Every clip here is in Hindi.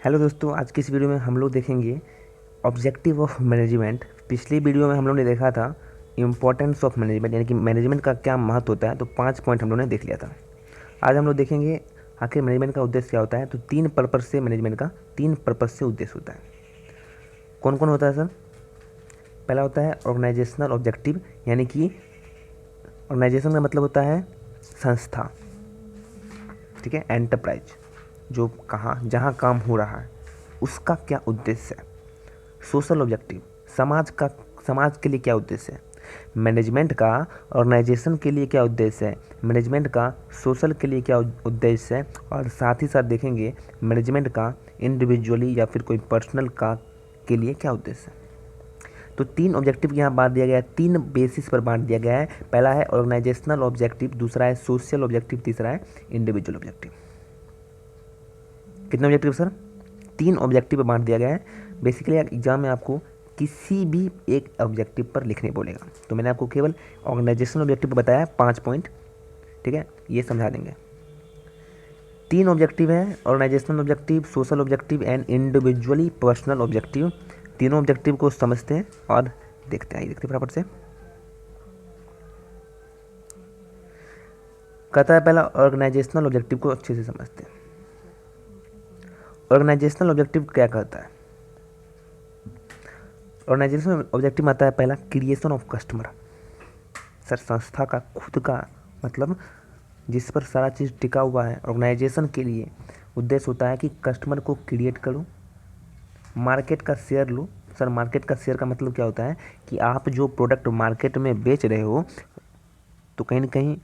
हेलो दोस्तों, आज की इस वीडियो में हम लोग देखेंगे ऑब्जेक्टिव ऑफ मैनेजमेंट। पिछली वीडियो में हम लोग ने देखा था इम्पोर्टेंस ऑफ मैनेजमेंट, यानी कि मैनेजमेंट का क्या महत्व होता है। तो 5 पॉइंट हम लोग ने देख लिया था। आज हम लोग देखेंगे आखिर मैनेजमेंट का उद्देश्य क्या होता है। तो 3 पर्पज़ से मैनेजमेंट का 3 पर्पज़ से उद्देश्य होता है। कौन कौन होता है सर? पहला होता है ऑर्गेनाइजेशनल ऑब्जेक्टिव, यानी कि ऑर्गेनाइजेशन का मतलब होता है संस्था, ठीक है, एंटरप्राइज, जो कहाँ जहाँ काम हो रहा है उसका क्या उद्देश्य है। सोशल ऑब्जेक्टिव, समाज के लिए क्या उद्देश्य है। मैनेजमेंट का ऑर्गेनाइजेशन के लिए क्या उद्देश्य है। मैनेजमेंट का सोशल के लिए क्या उद्देश्य है। और साथ ही साथ देखेंगे मैनेजमेंट का इंडिविजुअली या फिर कोई पर्सनल का के लिए क्या उद्देश्य है। तो 3 ऑब्जेक्टिव यहाँ बांट दिया गया है, 3 बेसिस पर बांट दिया गया है। पहला है ऑर्गेनाइजेशनल ऑब्जेक्टिव, दूसरा है सोशल ऑब्जेक्टिव, तीसरा है इंडिविजुअल ऑब्जेक्टिव। कितने ऑब्जेक्टिव सर? 3 ऑब्जेक्टिव पर बांट दिया गया है। बेसिकली एग्जाम में आपको किसी भी एक ऑब्जेक्टिव पर लिखने बोलेगा। तो मैंने आपको केवल ऑर्गेनाइजेशनल ऑब्जेक्टिव पर बताया 5 पॉइंट, ठीक है, ये समझा देंगे। 3 ऑब्जेक्टिव है, organisational objective, social objective and individually personal objective. तीनों ऑब्जेक्टिव को समझते हैं और देखते हैं, देखते फटाफट से। कहता है पहला ऑर्गेनाइजेशनल ऑब्जेक्टिव को अच्छे से समझते हैं। ऑर्गेनाइजेशनल ऑब्जेक्टिव क्या कहता है? ऑर्गेनाइजेशनल ऑब्जेक्टिव आता है पहला क्रिएशन ऑफ कस्टमर। सर संस्था का खुद का मतलब जिस पर सारा चीज़ टिका हुआ है, ऑर्गेनाइजेशन के लिए उद्देश्य होता है कि कस्टमर को क्रिएट करूं, मार्केट का शेयर लूँ। सर मार्केट का शेयर का मतलब क्या होता है कि आप जो प्रोडक्ट मार्केट में बेच रहे हो, तो कहीं ना कहीं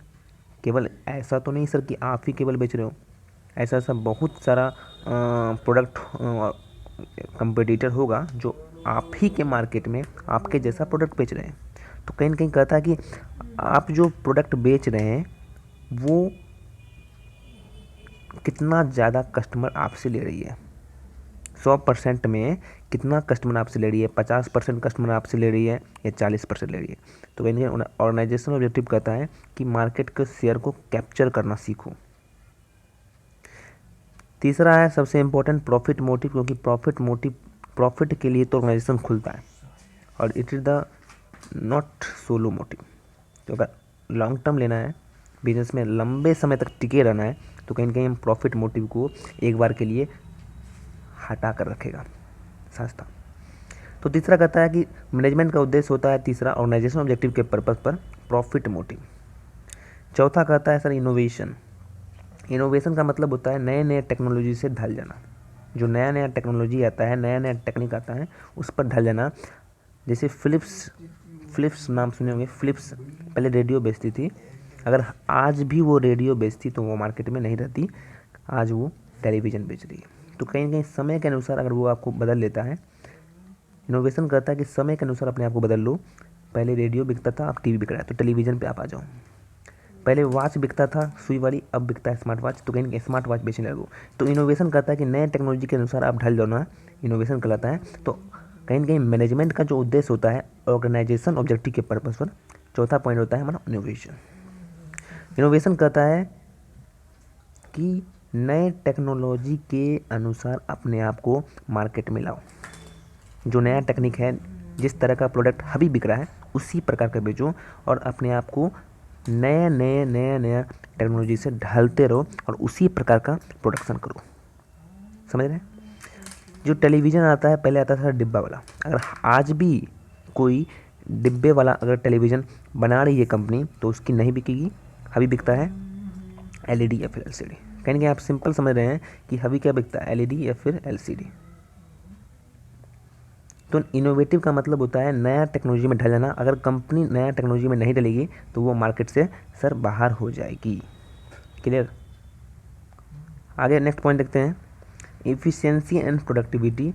केवल ऐसा तो नहीं सर कि आप ही केवल बेच रहे हो। ऐसा ऐसा बहुत सारा प्रोडक्ट कंपटीटर होगा जो आप ही के मार्केट में आपके जैसा प्रोडक्ट बेच रहे हैं। तो कहीं ना कहीं कहता है कि आप जो प्रोडक्ट बेच रहे हैं वो कितना ज़्यादा कस्टमर आपसे ले रही है। 100% में कितना कस्टमर आपसे ले रही है, 50% कस्टमर आपसे ले रही है या 40% ले रही है। तो कहीं ऑर्गेनाइजेशन ऑब्जेक्टिव कहता है कि मार्केट के शेयर को कैप्चर करना सीखो। तीसरा है सबसे इम्पोर्टेंट प्रॉफिट मोटिव, क्योंकि प्रॉफिट के लिए तो ऑर्गेनाइजेशन खुलता है और it is the not solo motive. तो अगर लॉन्ग टर्म लेना है, बिजनेस में लंबे समय तक टिके रहना है, तो कहीं ना कहीं हम प्रॉफिट मोटिव को एक बार के लिए हटा कर रखेगा संस्था। तो तीसरा कहता है कि मैनेजमेंट का उद्देश्य होता है, तीसरा ऑर्गेनाइजेशन ऑब्जेक्टिव के पर्पज़ पर प्रॉफिट मोटिव। चौथा कहता है सर इनोवेशन। इनोवेशन का मतलब होता है नए नए टेक्नोलॉजी से ढल जाना। जो नया नया टेक्नोलॉजी आता है, नया नया टेक्निक आता है, उस पर ढल जाना। जैसे फिलिप्स नाम सुने होंगे। फिलिप्स पहले रेडियो बेचती थी। अगर आज भी वो रेडियो बेचती तो वो मार्केट में नहीं रहती, आज वो टेलीविज़न बेच रही है। तो कहीं ना कहीं समय के अनुसार अगर वो आपको बदल लेता है, इनोवेशन कहता है कि समय के अनुसार अपने आप को बदल लो। पहले रेडियो बिकता था, अब टीवी बिक रहा है, तो टेलीविज़न पे आप आ जाओ। पहले वॉच बिकता था सुई वाली, अब बिकता है स्मार्ट वॉच, तो कहीं स्मार्ट वॉच बेचने लगो। तो इनोवेशन कहता है कि नए टेक्नोलॉजी के अनुसार आप ढल जाओ ना, इनोवेशन कहलाता है। तो कहीं ना कहीं मैनेजमेंट का जो उद्देश्य होता है ऑर्गेनाइजेशन ऑब्जेक्टिव के पर्पज़ पर, चौथा पॉइंट होता है हमारा इनोवेशन। इनोवेशन कहता है कि नए टेक्नोलॉजी के अनुसार अपने आप को मार्केट में लाओ। जो नया टेक्निक है, जिस तरह का प्रोडक्ट अभी बिक रहा है उसी प्रकार का बेचो और अपने आप को नया टेक्नोलॉजी से ढलते रहो और उसी प्रकार का प्रोडक्शन करो। समझ रहे हैं? जो टेलीविज़न आता है, पहले आता था डिब्बा वाला। अगर आज भी कोई डिब्बे वाला अगर टेलीविज़न बना रही है कंपनी, तो उसकी नहीं बिकेगी। अभी बिकता है एलईडी या फिर एलसीडी। कहीं ना कहीं आप सिंपल समझ रहे हैं कि अभी क्या बिकता है, एलईडी या फिर एलसीडी। तो इनोवेटिव का मतलब होता है नया टेक्नोलॉजी में ढल जाना। अगर कंपनी नया टेक्नोलॉजी में नहीं डलेगी तो वो मार्केट से सर बाहर हो जाएगी। क्लियर? आगे नेक्स्ट पॉइंट देखते हैं, efficiency and productivity.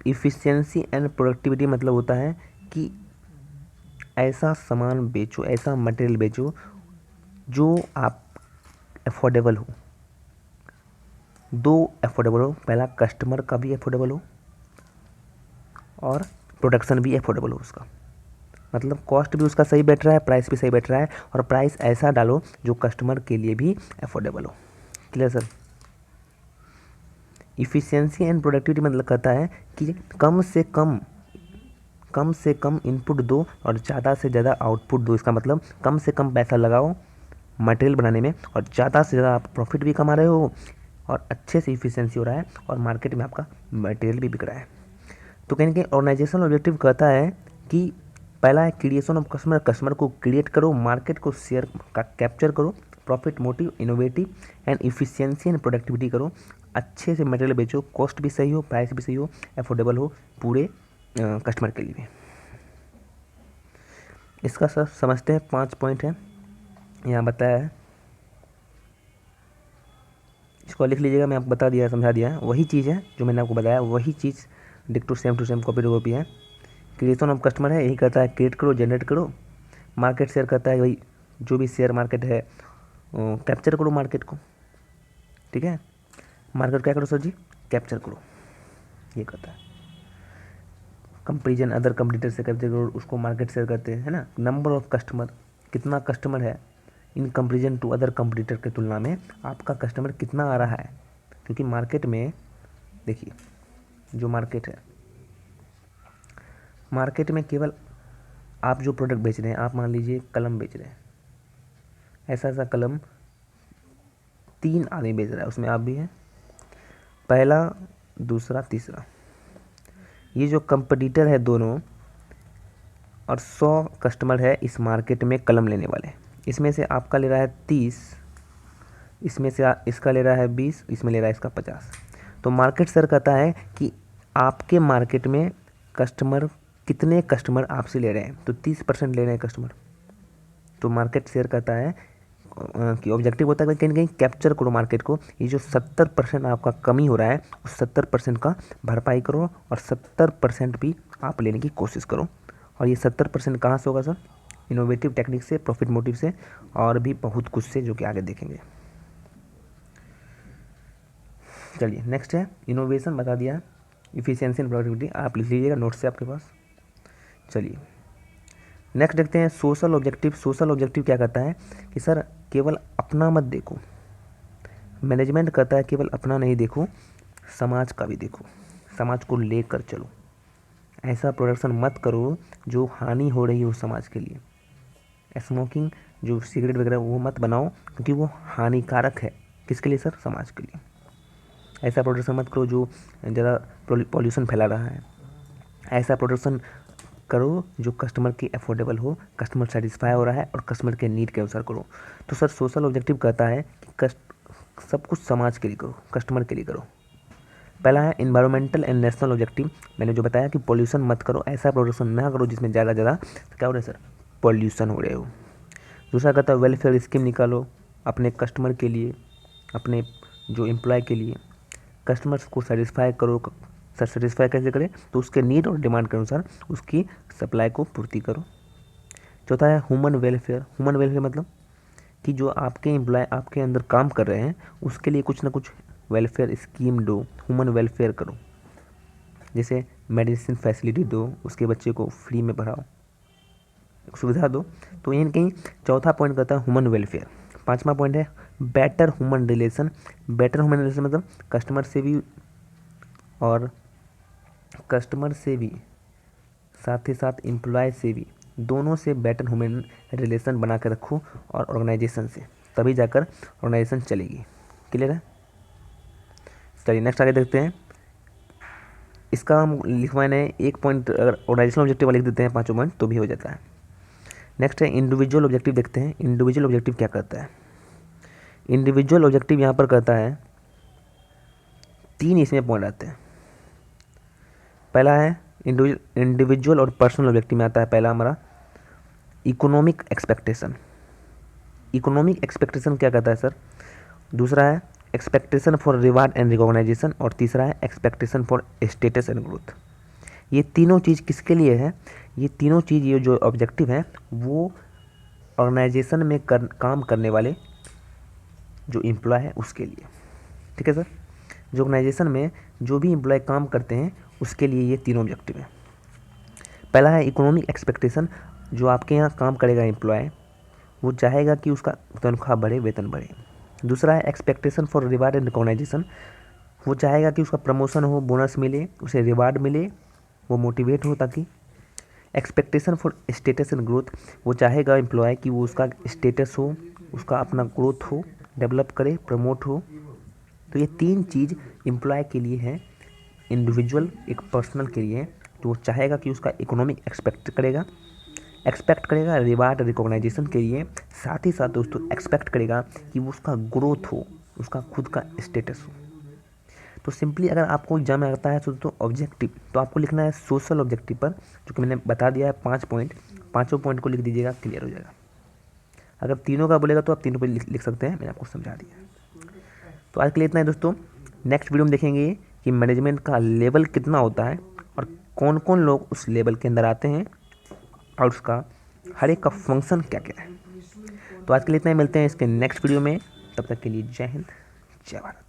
Efficiency and productivity मतलब होता है कि ऐसा सामान बेचो, ऐसा मटेरियल बेचो जो आप अफोर्डेबल हो। दो अफोर्डेबल हो, पहला कस्टमर का भी अफोर्डेबल हो और प्रोडक्शन भी अफोर्डेबल हो उसका। मतलब कॉस्ट भी उसका सही बैठ रहा है, प्राइस भी सही बैठ रहा है, और प्राइस ऐसा डालो जो कस्टमर के लिए भी अफोर्डेबल हो। Clear sir? Efficiency and productivity मतलब कहता है कि कम से कम इनपुट दो और ज़्यादा से ज़्यादा आउटपुट दो। इसका मतलब कम से कम पैसा लगाओ मटेरियल बनाने में और ज़्यादा से ज़्यादा आप प्रॉफिट भी कमा रहे हो और अच्छे से इफ़िशियंसी हो रहा है और मार्केट में आपका मटेरियल भी बिक रहा है। तो कहीं ना कहीं ऑर्गेनाइजेशन ऑब्जेक्टिव कहता है कि पहला है क्रिएशन ऑफ कस्टमर, कस्टमर को क्रिएट करो, मार्केट को शेयर का कैप्चर करो, profit motive, innovative and efficiency and productivity करो, अच्छे से मटेरियल बेचो, कॉस्ट भी सही हो, प्राइस भी सही हो, अफोर्डेबल हो पूरे कस्टमर के लिए। इसका सर समझते हैं 5 पॉइंट है यहाँ बताया है, इसको लिख लीजिएगा, मैं आपको बता दिया समझा दिया है। वही चीज़ है जो मैंने आपको बताया, वही चीज़ डिक्टो same to same copy to copy है। क्रिएशन ऑफ कस्टमर है, यही कहता है क्रिएट करो, जनरेट करो। मार्केट शेयर कहता है भाई जो भी शेयर मार्केट है कैप्चर करो मार्केट को, ठीक है। मार्केट क्या करो सर जी, कैप्चर करो, ये कहता है। कंपेरिजन अदर कंपटीटर से कैप्चर करो, उसको मार्केट शेयर करते हैं, है ना। नंबर ऑफ कस्टमर, कितना कस्टमर है in comparison to other competitor के तुलना में आपका कस्टमर कितना आ रहा है, क्योंकि मार्केट में देखिए जो मार्केट है, मार्केट में केवल आप जो प्रोडक्ट बेच रहे हैं, आप मान लीजिए कलम बेच रहे हैं, ऐसा कलम 3 आदमी बेच रहा है, उसमें आप भी हैं, पहला दूसरा तीसरा, ये जो कंपटीटर है दोनों, और 100 कस्टमर है इस मार्केट में कलम लेने वाले, इसमें से आपका ले रहा है 30, इसमें से इसका ले रहा है 20, इसमें ले रहा है इसका 50। तो मार्केट शेयर कहता है कि आपके मार्केट में कस्टमर कितने कस्टमर आपसे ले रहे हैं, तो 30% ले रहे हैं कस्टमर। तो मार्केट शेयर कहता है कि ऑब्जेक्टिव होता है कहीं ना कहीं कैप्चर करो मार्केट को, ये जो 70% आपका कमी हो रहा है उस 70% का भरपाई करो और 70% भी आप लेने की कोशिश करो। और ये 70% कहाँ से होगा सर, इनोवेटिव टेक्निक से, प्रॉफिट मोटिव से और भी बहुत कुछ से, जो कि आगे देखेंगे। चलिए नेक्स्ट है इनोवेशन, बता दिया, इफिशियंसी एंड प्रोडक्टिविटी आप लिख लीजिएगा नोट से आपके पास। चलिए नेक्स्ट देखते हैं सोशल ऑब्जेक्टिव। सोशल ऑब्जेक्टिव क्या कहता है कि सर केवल अपना मत देखो, मैनेजमेंट कहता है केवल अपना नहीं देखो, समाज का भी देखो, समाज को लेकर चलो, ऐसा प्रोडक्शन मत करो जो हानि हो रही हो समाज के लिए। स्मोकिंग जो सिगरेट वगैरह वो मत बनाओ क्योंकि वो हानिकारक है, किसके लिए सर, समाज के लिए। ऐसा प्रोडक्शन मत करो जो ज़्यादा पॉल्यूशन फैला रहा है। ऐसा प्रोडक्शन करो जो कस्टमर की अफोर्डेबल हो, कस्टमर सेटिस्फाई हो रहा है और कस्टमर के नीड के अनुसार करो। तो सर सोशल ऑब्जेक्टिव कहता है कि सब कुछ समाज के लिए करो, कस्टमर के लिए करो। पहला है इन्वायरमेंटल एंड नेशनल ऑब्जेक्टिव, मैंने जो बताया कि पॉल्यूशन मत करो, ऐसा प्रोडक्शन ना करो जिसमें ज़्यादा क्या हो रहा है सर, पॉल्यूशन हो रहे हो। दूसरा कहता है वेलफेयर स्कीम निकालो अपने कस्टमर के लिए, अपने जो एम्प्लॉय के लिए, कस्टमर्स को सेटिस्फाई करो। सेटिस्फाई कैसे करें, तो उसके नीड और डिमांड के अनुसार उसकी सप्लाई को पूर्ति करो। चौथा है ह्यूमन वेलफेयर। ह्यूमन वेलफेयर मतलब कि जो आपके एम्प्लॉय आपके अंदर काम कर रहे हैं उसके लिए कुछ ना कुछ वेलफेयर स्कीम दो, ह्यूमन वेलफेयर करो, जैसे मेडिसिन फैसिलिटी दो, उसके बच्चे को फ्री में पढ़ाओ, सुविधा दो। तो इन कहीं चौथा पॉइंट कहता है ह्यूमन वेलफेयर। पांचवा पॉइंट है better human relation. Better human relation मतलब कस्टमर से भी साथ ही साथ एम्प्लॉय से भी, दोनों से बेटर ह्यूमन रिलेशन बना कर रखो और ऑर्गेनाइजेशन से, तभी जाकर ऑर्गेनाइजेशन चलेगी। क्लियर है। चलिए नेक्स्ट आगे देखते हैं। इसका हम लिखवाने एक पॉइंट, अगर ऑर्गेनाइजेशनल ऑब्जेक्टिव लिख देते हैं 5 पॉइंट तो भी हो जाता है। नेक्स्ट है इंडिविजुअल ऑब्जेक्टिव, देखते हैं इंडिविजुअल ऑब्जेक्टिव क्या कहता है। इंडिविजुअल ऑब्जेक्टिव यहाँ पर कहता है 3 इसमें पॉइंट आते हैं। पहला है इंडिविजुअल और पर्सनल ऑब्जेक्टिव में आता है पहला हमारा इकोनॉमिक एक्सपेक्टेशन। इकोनॉमिक एक्सपेक्टेशन क्या कहता है सर, दूसरा है expectation for reward and recognisation और तीसरा है expectation for status and growth. ये तीनों चीज़ किसके लिए है, ये तीनों चीज़, ये जो ऑब्जेक्टिव है वो ऑर्गेनाइजेशन में काम करने वाले जो एम्प्लॉय है उसके लिए। ठीक है सर, जो ऑर्गेनाइजेशन में जो भी एम्प्लॉय काम करते हैं उसके लिए ये तीनों ऑब्जेक्टिव है। पहला है इकोनॉमिक एक्सपेक्टेशन, जो आपके यहाँ काम करेगा एम्प्लॉय वो चाहेगा कि उसका तनख्वाह बढ़े, वेतन बढ़े। दूसरा है expectation for reward and recognisation, वो चाहेगा कि उसका प्रमोशन हो, बोनस मिले, उसे रिवार्ड मिले, वो मोटिवेट हो। ताकि expectation for status and growth, वो चाहेगा एम्प्लॉय कि वो उसका स्टेटस हो, उसका अपना ग्रोथ हो, डेवलप करे, प्रमोट हो। तो ये 3 चीज़ एम्प्लॉय के लिए है, इंडिविजुअल एक पर्सनल के लिए। तो वो चाहेगा कि उसका इकोनॉमिक एक्सपेक्ट करेगा रिवार्ड रिकॉग्नाइजेशन के लिए। साथ ही साथ दोस्तों एक्सपेक्ट करेगा कि वो उसका ग्रोथ हो, उसका खुद का स्टेटस हो। तो सिंपली अगर आपको एग्जाम में आता है दोस्तों ऑब्जेक्टिव, तो आपको लिखना है सोशल ऑब्जेक्टिव पर, जो कि मैंने बता दिया है 5 पॉइंट, पाँचों पॉइंट को लिख दीजिएगा, क्लियर हो जाएगा। अगर तीनों का बोलेगा तो आप तीनों पर लिख सकते हैं, मैंने आपको समझा दिया। तो आज के लिए इतना है दोस्तों। नेक्स्ट वीडियो में देखेंगे कि मैनेजमेंट का लेवल कितना होता है और कौन कौन लोग उस लेवल के अंदर आते हैं और उसका हर एक का फंक्शन क्या क्या है। तो आज के लिए इतना ही, मिलते हैं इसके नेक्स्ट वीडियो में। तब तक के लिए जय हिंद, जय भारत।